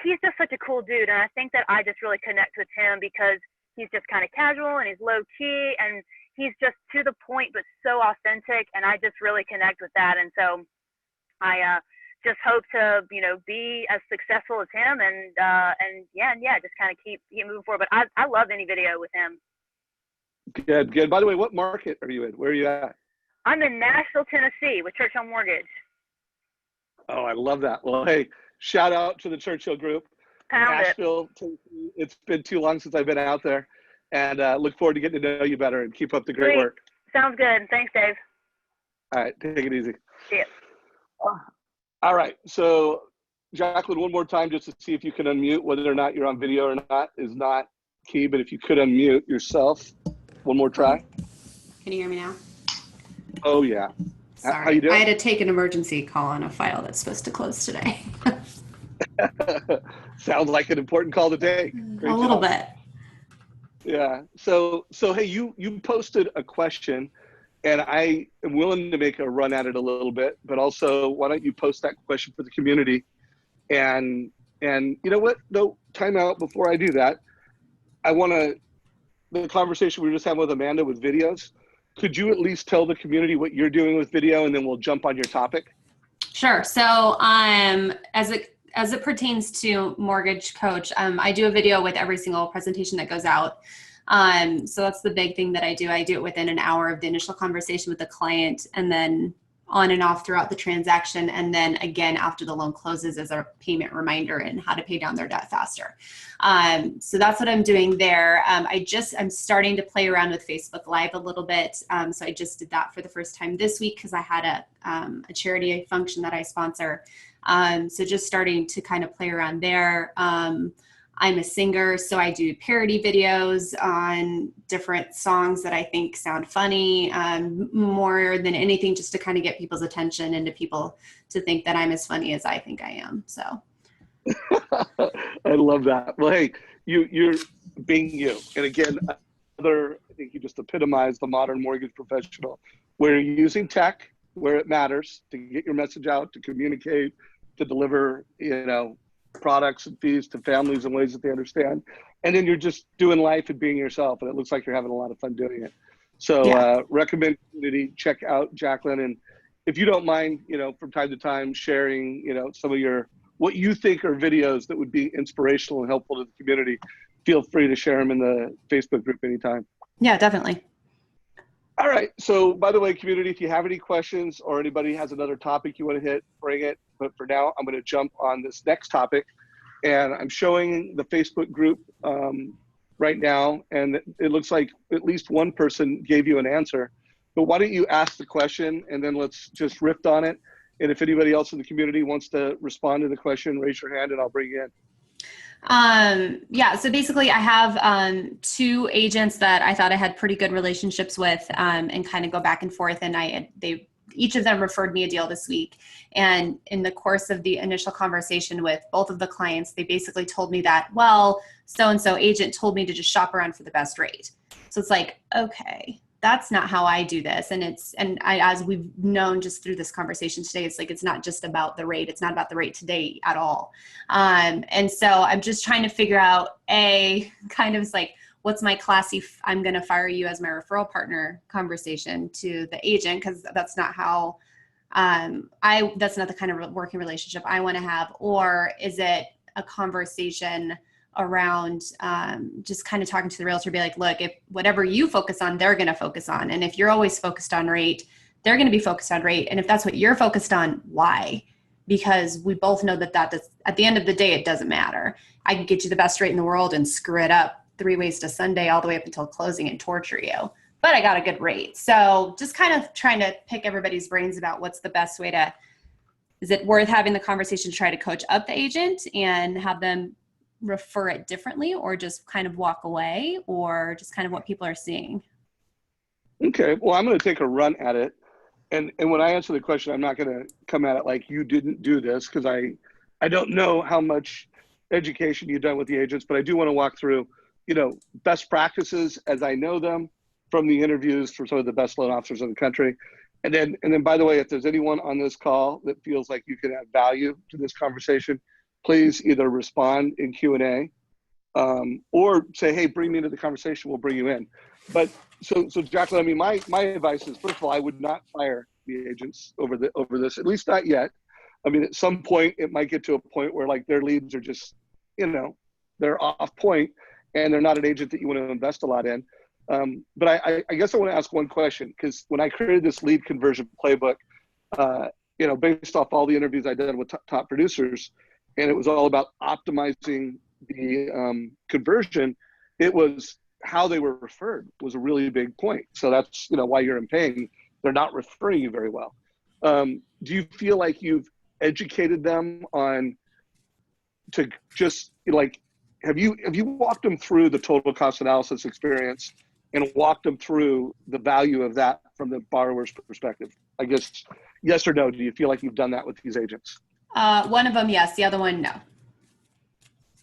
he's just such a cool dude. And I think that I just really connect with him because he's just kind of casual and he's low key and he's just to the point, but so authentic. And I just really connect with that. And so I just hope to, be as successful as him and just kind of keep moving forward. But I love any video with him. Good. By the way, what market are you in? Where are you at? I'm in Nashville, Tennessee with Churchill Mortgage. Oh, I love that. Well, hey, shout out to the Churchill Group. Nashville, Tennessee. It's been too long since I've been out there, and look forward to getting to know you better and keep up the great work. Sounds good. Thanks, Dave. All right, take it easy. See ya. All right, so Jacqueline, one more time just to see if you can unmute. Whether or not you're on video or not is not Key, but if you could unmute yourself one more try. Can you hear me now? Oh yeah. Sorry. How you doing? I had to take an emergency call on a file that's supposed to close today. Sounds like an important call today. Great A little job. bit. Yeah. So hey, you posted a question, and I am willing to make a run at it a little bit, but also why don't you post that question for the community? And you know what? No, time out before I do that. I want to, the conversation we were just having with Amanda with videos, could you at least tell the community what you're doing with video, and then we'll jump on your topic? Sure. So as it pertains to Mortgage Coach, I do a video with every single presentation that goes out. So that's the big thing that I do. I do it within an hour of the initial conversation with the client, and then on and off throughout the transaction, and then again after the loan closes as a payment reminder and how to pay down their debt faster. So that's what I'm doing there. I'm starting to play around with Facebook Live a little bit. So I just did that for the first time this week because I had a charity function that I sponsor. So just starting to kind of play around there. I'm a singer, so I do parody videos on different songs that I think sound funny, more than anything just to kind of get people's attention and to people to think that I'm as funny as I think I am. So I love that. Well, hey, you're being you. And again, I think you just epitomized the modern mortgage professional, where you're using tech where it matters to get your message out, to communicate, to deliver, products and fees to families in ways that they understand. And then you're just doing life and being yourself. And it looks like you're having a lot of fun doing it. So recommend community, check out Jacqueline. And if you don't mind, from time to time sharing, some of what you think are videos that would be inspirational and helpful to the community, feel free to share them in the Facebook group anytime. Yeah, definitely. All right. So by the way, community, if you have any questions or anybody has another topic you want to hit, bring it. But for now, I'm going to jump on this next topic. And I'm showing the Facebook group right now. And it looks like at least one person gave you an answer. But why don't you ask the question and then let's just riff on it. And if anybody else in the community wants to respond to the question, raise your hand and I'll bring you in. So basically I have, 2 agents that I thought I had pretty good relationships with, and kind of go back and forth. And each of them referred me a deal this week. And in the course of the initial conversation with both of the clients, they basically told me that, well, so-and-so agent told me to just shop around for the best rate. So it's like, okay, that's not how I do this. As we've known just through this conversation today, it's like, it's not just about the rate. It's not about the rate today at all. And so I'm just trying to figure out kind of like, what's my classy, I'm going to fire you as my referral partner conversation to the agent. Cause that's not how, that's not the kind of working relationship I want to have. Or is it a conversation around just kind of talking to the realtor, be like, look, if whatever you focus on, they're going to focus on. And if you're always focused on rate, they're going to be focused on rate. And if that's what you're focused on, why? Because we both know that at the end of the day, it doesn't matter. I can get you the best rate in the world and screw it up 3 ways to Sunday all the way up until closing and torture you. But I got a good rate. So just kind of trying to pick everybody's brains about what's the best way is it worth having the conversation to try to coach up the agent and have them refer it differently, or just kind of walk away, or just kind of what people are seeing? Okay. Well, I'm going to take a run at it. And when I answer the question, I'm not going to come at it like you didn't do this, because I don't know how much education you've done with the agents, but I do want to walk through, best practices as I know them from the interviews for some of the best loan officers in the country. And then, by the way, if there's anyone on this call that feels like you can add value to this conversation, please either respond in Q&A or say, hey, bring me into the conversation, we'll bring you in. But so Jacqueline, I mean, my advice is, first of all, I would not fire the agents over this, at least not yet. I mean, at some point, it might get to a point where like their leads are just, they're off point and they're not an agent that you want to invest a lot in. But I guess I want to ask one question, because when I created this lead conversion playbook, based off all the interviews I did with top producers, and it was all about optimizing the conversion, it was how they were referred was a really big point. So that's, why you're in paying. They're not referring you very well. Do you feel like you've educated them to just like have you walked them through the total cost analysis experience and walked them through the value of that from the borrower's perspective? I guess, yes or no, do you feel like you've done that with these agents? One of them, yes. The other one, no.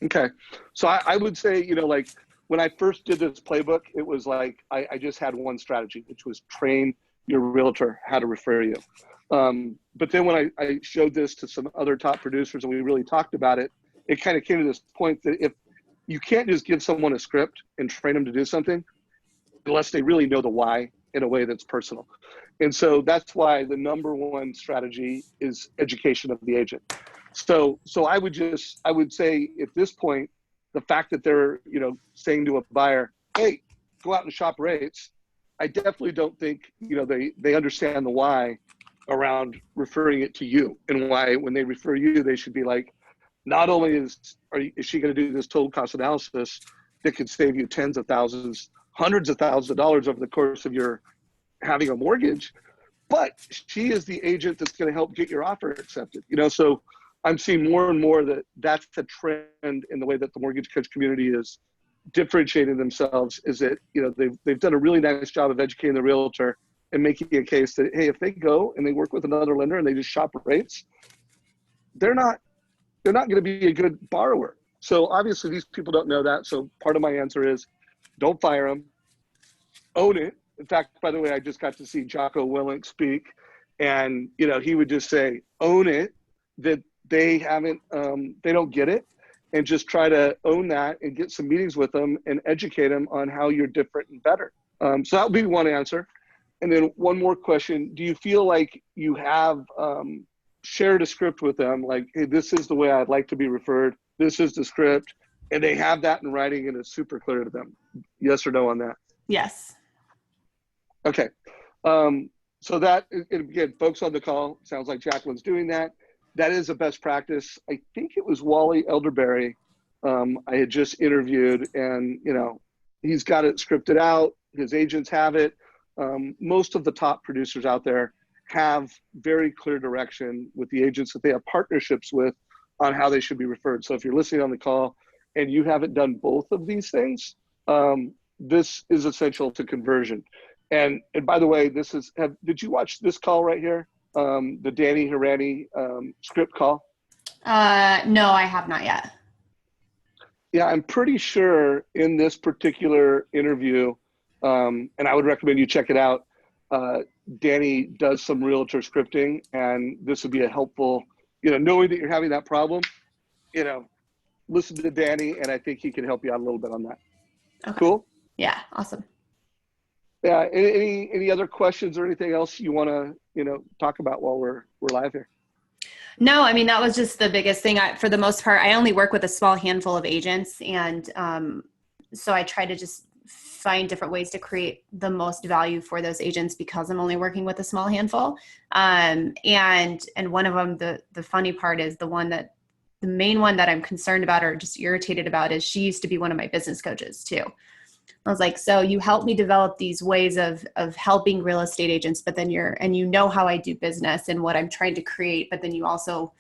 Okay. So I would say, like when I first did this playbook, it was like, I just had one strategy, which was train your realtor how to refer you. But then when I showed this to some other top producers and we really talked about it, it kind of came to this point that if you can't just give someone a script and train them to do something unless they really know the why in a way that's personal. And so that's why the number one strategy is education of the agent. So I would say at this point, the fact that they're, saying to a buyer, hey, go out and shop rates, I definitely don't think, they understand the why around referring it to you, and why when they refer you, they should be like, not only is she going to do this total cost analysis that could save you tens of thousands, hundreds of thousands of dollars over the course of your having a mortgage, but she is the agent that's going to help get your offer accepted. So I'm seeing more and more that that's the trend in the way that the mortgage coach community is differentiating themselves, is that, they've done a really nice job of educating the realtor and making a case that, hey, if they go and they work with another lender and they just shop rates, they're not going to be a good borrower. So obviously these people don't know that. So part of my answer is don't fire them, own it. In fact, by the way, I just got to see Jocko Willink speak, and he would just say, own it, that they don't get it, and just try to own that and get some meetings with them and educate them on how you're different and better. So that would be one answer. And then one more question: do you feel like you have shared a script with them, like, hey, this is the way I'd like to be referred, this is the script, and they have that in writing and it's super clear to them? Yes or no on that? Yes. Okay. So that, again, folks on the call, sounds like Jacqueline's doing that. That is a best practice. I think it was Wally Elderberry I had just interviewed, and he's got it scripted out. His agents have it. Most of the top producers out there have very clear direction with the agents that they have partnerships with on how they should be referred. So if you're listening on the call and you haven't done both of these things, this is essential to conversion. And by the way, did you watch this call right here? The Danny Hirani script call? No, I have not yet. Yeah, I'm pretty sure in this particular interview, and I would recommend you check it out, Danny does some realtor scripting, and this would be a helpful, knowing that you're having that problem, listen to Danny, and I think he can help you out a little bit on that. Okay. Cool? Yeah, awesome. Yeah, any other questions or anything else you want to, talk about while we're live here? No, I mean, that was just the biggest thing. For the most part, I only work with a small handful of agents. And so I try to just find different ways to create the most value for those agents because I'm only working with a small handful. And one of them, the funny part is the main one that I'm concerned about or just irritated about is she used to be one of my business coaches too. I was like, so you help me develop these ways of helping real estate agents, but then how I do business and what I'm trying to create, but then you also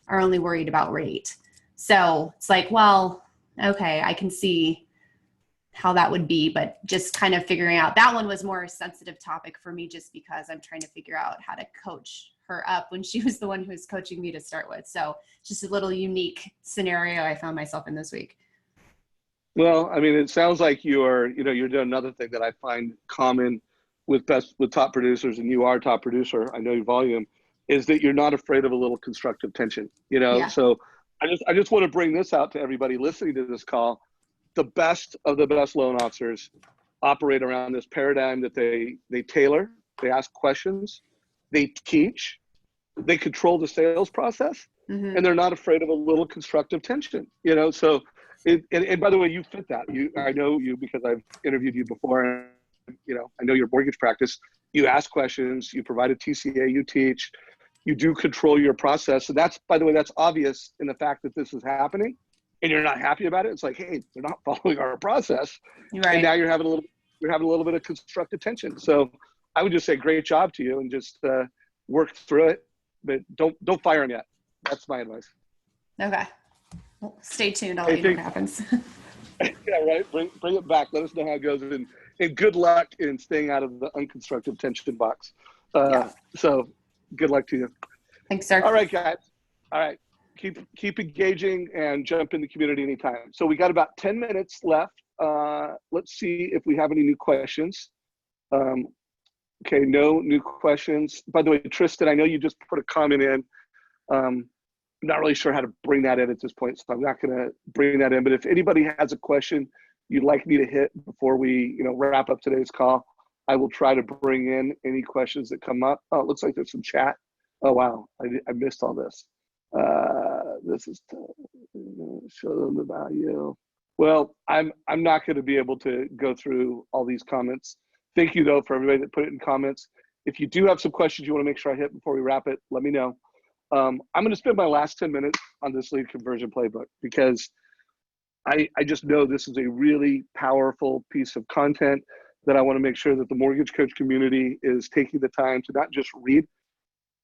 are only worried about rate. So it's like, well, okay, I can see how that would be, but just kind of figuring out that one was more a sensitive topic for me just because I'm trying to figure out how to coach her up when she was the one who was coaching me to start with. So just a little unique scenario I found myself in this week. Well, I mean, it sounds like you're doing another thing that I find common with top producers, and you are a top producer, I know your volume, is that you're not afraid of a little constructive tension, Yeah. So I just want to bring this out to everybody listening to this call. The best of the best loan officers operate around this paradigm that they tailor, they ask questions, they teach, they control the sales process, mm-hmm. and they're not afraid of a little constructive tension, so. And by the way, you fit that. I know you because I've interviewed you before. And, I know your mortgage practice. You ask questions. You provide a TCA. You teach. You do control your process. And that's, by the way, that's obvious in the fact that this is happening, and you're not happy about it. It's like, hey, they're not following our process, right. And now you're having a little bit of constructive tension. So I would just say, great job to you, and just work through it, but don't fire them yet. That's my advice. Okay. Well, stay tuned. I'll Hey, let you know what happens. Yeah, right. Bring it back. Let us know how it goes, and good luck in staying out of the unconstructive tension box. Yeah. So good luck to you. Thanks, sir. All right, guys. All right. Keep engaging and jump in the community anytime. So we got about 10 minutes left. Let's see if we have any new questions. Okay, no new questions. By the way, Tristan, I know you just put a comment in. I'm not really sure how to bring that in at this point, so I'm not going to bring that in. But if anybody has a question you'd like me to hit before we, wrap up today's call, I will try to bring in any questions that come up. Oh, it looks like there's some chat. Oh wow, I missed all this. This is to show them the value. Well, I'm not going to be able to go through all these comments. Thank you though for everybody that put it in comments. If you do have some questions you want to make sure I hit before we wrap it, let me know. I'm going to spend my last 10 minutes on this lead conversion playbook because I just know this is a really powerful piece of content that I want to make sure that the mortgage coach community is taking the time to not just read,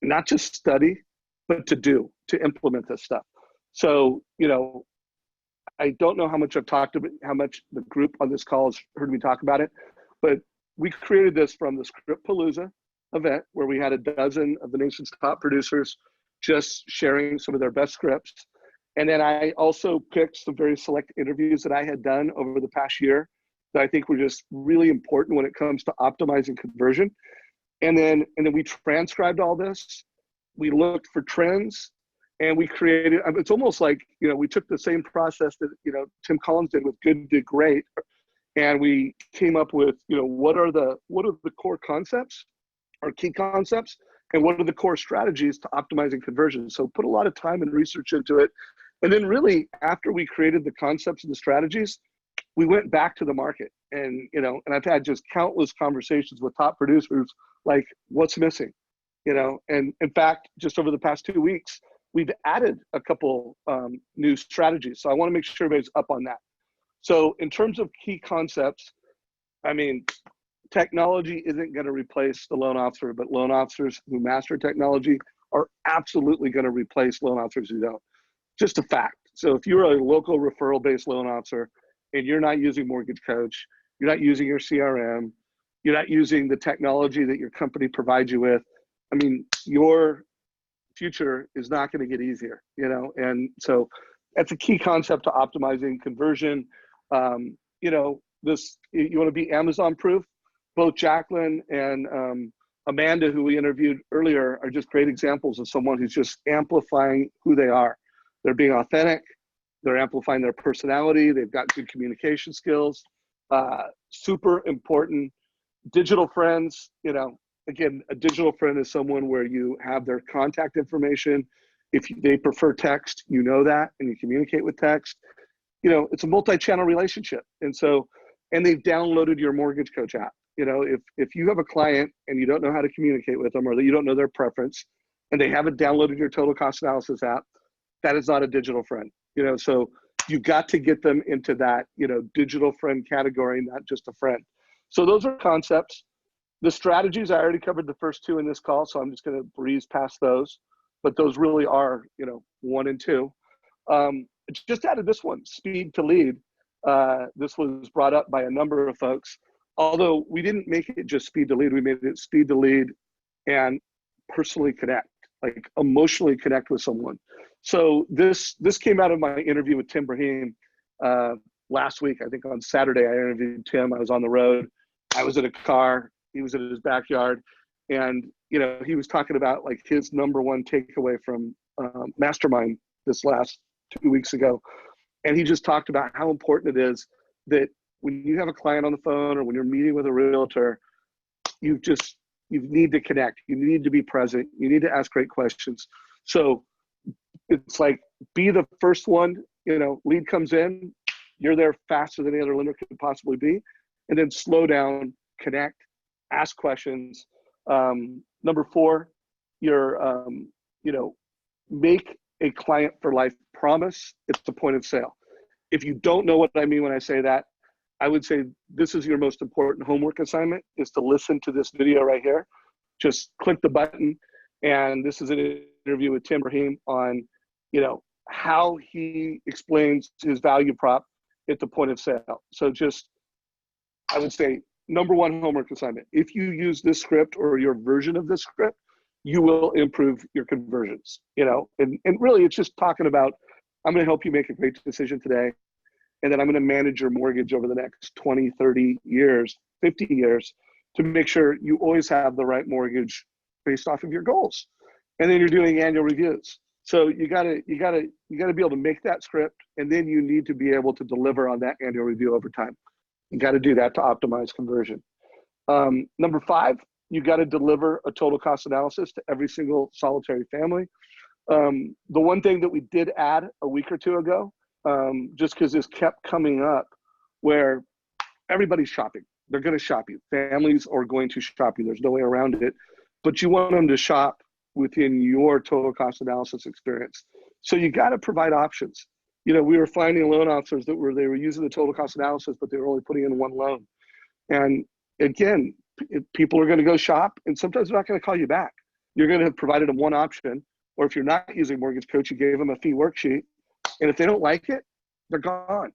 not just study, but to implement this stuff. So, I don't know how much I've talked about, how much the group on this call has heard me talk about it, but we created this from the Scriptpalooza event where we had a dozen of the nation's top producers just sharing some of their best scripts. And then I also picked some very select interviews that I had done over the past year that I think were just really important when it comes to optimizing conversion. And then we transcribed all this. We looked for trends and we created, it's almost like, we took the same process that, Tim Collins did with Good to Great. And we came up with, what are the core concepts, or key concepts, and what are the core strategies to optimizing conversion. So put a lot of time and research into it. And then really after we created the concepts and the strategies, we went back to the market and, and I've had just countless conversations with top producers, like what's missing, and in fact, just over the past 2 weeks, we've added a couple new strategies. So I want to make sure everybody's up on that. So in terms of key concepts, technology isn't going to replace the loan officer, but loan officers who master technology are absolutely going to replace loan officers who don't. Just a fact. So if you're a local referral-based loan officer and you're not using Mortgage Coach, you're not using your CRM, you're not using the technology that your company provides you with, your future is not going to get easier, And so that's a key concept to optimizing conversion. You want to be Amazon proof. Both Jacqueline and Amanda, who we interviewed earlier, are just great examples of someone who's just amplifying who they are. They're being authentic. They're amplifying their personality. They've got good communication skills. Super important. Digital friends, again, a digital friend is someone where you have their contact information. If they prefer text, that, and you communicate with text. It's a multi-channel relationship. And they've downloaded your Mortgage Coach app. If you have a client and you don't know how to communicate with them, or that you don't know their preference, and they haven't downloaded your total cost analysis app, that is not a digital friend. So you've got to get them into that, digital friend category, not just a friend. So those are concepts. The strategies, I already covered the first two in this call, so I'm just going to breeze past those. But those really are, 1 and 2. Just added this one, speed to lead. This was brought up by a number of folks. Although we didn't make it just speed to lead, we made it speed to lead and personally connect, like emotionally connect with someone. So this came out of my interview with Tim Brahim last week. I think on Saturday I interviewed Tim. I was on the road. I was in a car. He was in his backyard. And, he was talking about like his number one takeaway from MASTERMIND this last 2 weeks ago. And he just talked about how important it is that when you have a client on the phone or when you're meeting with a realtor, you need to connect. You need to be present. You need to ask great questions. So it's like, be the first one, lead comes in, you're there faster than any other lender could possibly be. And then slow down, connect, ask questions. Number 4, make a client for life promise. It's the point of sale. If you don't know what I mean when I say that, I would say this is your most important homework assignment, is to listen to this video right here. Just click the button. And this is an interview with Tim Brahim on, how he explains his value prop at the point of sale. So just, I would say, number one homework assignment. If you use this script or your version of this script, you will improve your conversions, and really it's just talking about, I'm going to help you make a great decision today. And then I'm going to manage your mortgage over the next 20, 30 years, 50 years to make sure you always have the right mortgage based off of your goals. And then you're doing annual reviews. So you gotta be able to make that script, and then you need to be able to deliver on that annual review over time. You got to do that to optimize conversion. Number 5, you got to deliver a total cost analysis to every single solitary family. The one thing that we did add a week or two ago, just because this kept coming up, where everybody's shopping. They're going to shop you. Families are going to shop you. There's no way around it. But you want them to shop within your total cost analysis experience. So you got to provide options. We were finding loan officers they were using the total cost analysis, but they were only putting in one loan. And again, people are going to go shop, and sometimes they're not going to call you back. You're going to have provided them one option, or if you're not using Mortgage Coach, you gave them a fee worksheet. And if they don't like it, they're gone.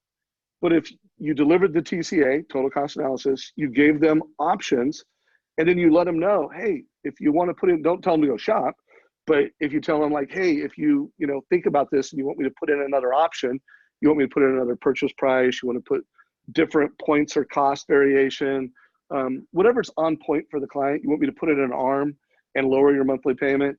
But if you delivered the TCA, total cost analysis, you gave them options, and then you let them know, hey, if you want to put in, don't tell them to go shop, but if you tell them like, hey, if you think about this and you want me to put in another option, you want me to put in another purchase price, you want to put different points or cost variation, whatever's on point for the client, you want me to put in an ARM and lower your monthly payment,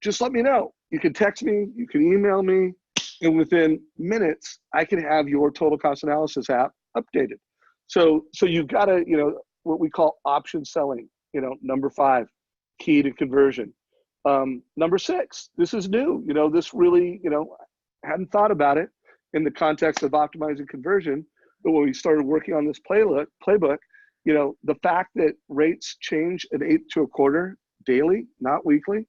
just let me know. You can text me, you can email me, and within minutes, I can have your total cost analysis app updated. So you've got to, what we call option selling, number 5, key to conversion. Number 6, this is new, this really, hadn't thought about it in the context of optimizing conversion, but when we started working on this playbook, the fact that rates change an 1/8 to a quarter daily, not weekly,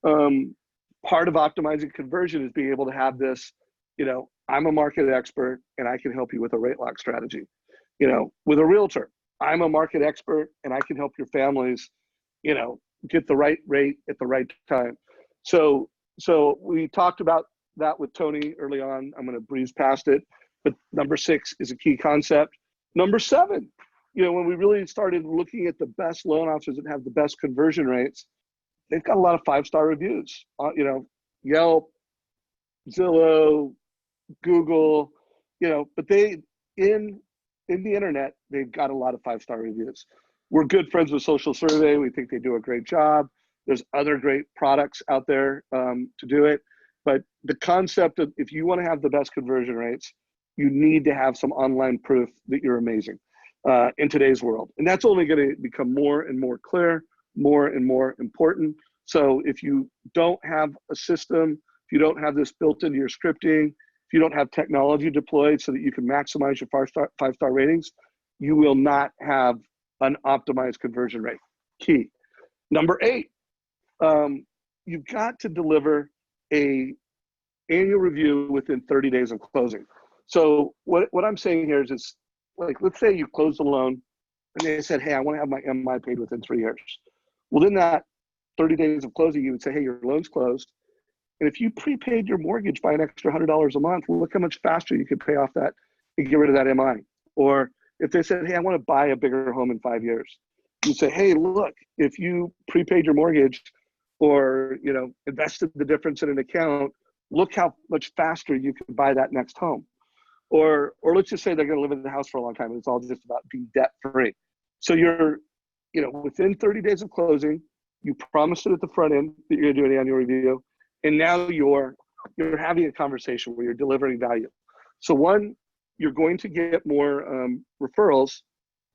part of optimizing conversion is being able to have this, I'm a market expert and I can help you with a rate lock strategy. With a realtor, I'm a market expert and I can help your families, get the right rate at the right time. So we talked about that with Tony early on. I'm going to breeze past it, but number 6 is a key concept. Number 7, when we really started looking at the best loan officers that have the best conversion rates, they've got a lot of 5-star reviews, Yelp, Zillow, Google, but in the internet, they've got a lot of 5-star reviews. We're good friends with Social Survey. We think they do a great job. There's other great products out there to do it. But the concept of, if you want to have the best conversion rates, you need to have some online proof that you're amazing in today's world. And that's only going to become more and more clear, more and more important. So if you don't have a system, if you don't have this built into your scripting, if you don't have technology deployed so that you can maximize your 5-star ratings, you will not have an optimized conversion rate. Key. Number 8, you've got to deliver a annual review within 30 days of closing. So what I'm saying here is, it's like, let's say you closed a loan and they said, hey, I want to have my MI paid within 3 years. Well, in that 30 days of closing, you would say, hey, your loan's closed. And if you prepaid your mortgage by an extra $100 a month, look how much faster you could pay off that and get rid of that MI. Or if they said, hey, I want to buy a bigger home in 5 years, you say, hey, look, if you prepaid your mortgage or invested the difference in an account, look how much faster you can buy that next home. Or let's just say they're going to live in the house for a long time and it's all just about being debt free. So you're, within 30 days of closing, you promised it at the front end that you're going to do an annual review, and now you're having a conversation where you're delivering value. So one, you're going to get more referrals.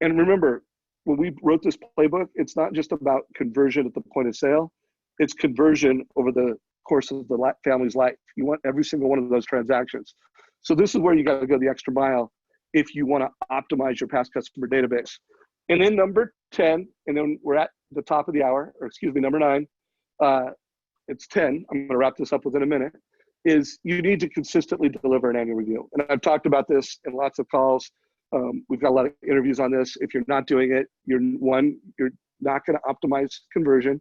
And remember, when we wrote this playbook, it's not just about conversion at the point of sale, it's conversion over the course of the family's life. You want every single one of those transactions. So this is where you got to go the extra mile if you want to optimize your past customer database. And then number 10, and then we're at the top of the hour, or excuse me, number 9, it's 10, I'm going to wrap this up within a minute, is you need to consistently deliver an annual review. And I've talked about this in lots of calls. We've got a lot of interviews on this. If you're not doing it, you're not going to optimize conversion.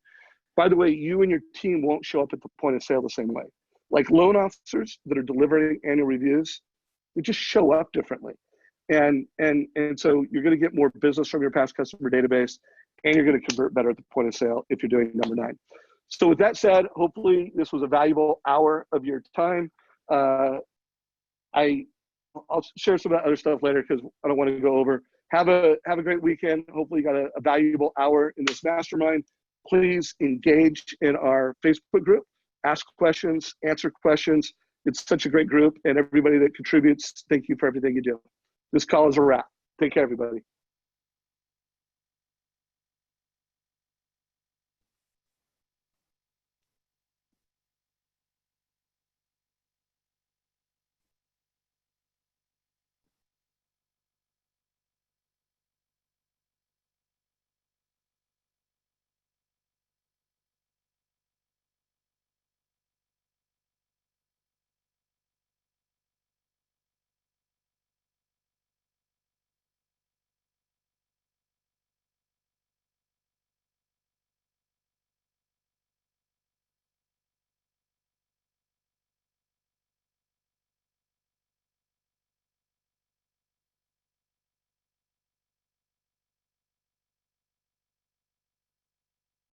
By the way, you and your team won't show up at the point of sale the same way. like loan officers that are delivering annual reviews, they just show up differently. And so you're going to get more business from your past customer database, and you're going to convert better at the point of sale if you're doing number 9. So with that said, hopefully this was a valuable hour of your time. I'll share some of that other stuff later because I don't want to go over. Have a great weekend. Hopefully you got a valuable hour in this mastermind. Please engage in our Facebook group. Ask questions, answer questions. It's such a great group, and everybody that contributes, thank you for everything you do. This call is a wrap. Take care, everybody.